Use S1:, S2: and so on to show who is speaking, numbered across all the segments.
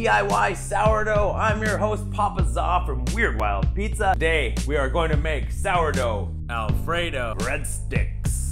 S1: DIY Sourdough. I'm your host, Papa Za from Weird Wild Pizza. Today, we are going to make Sourdough Alfredo Breadsticks.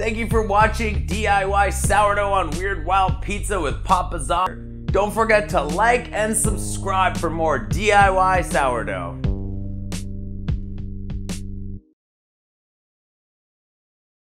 S1: Thank you for watching DIY Sourdough on Weird Wild Pizza with Papa Za. Don't forget to like and subscribe for more DIY Sourdough.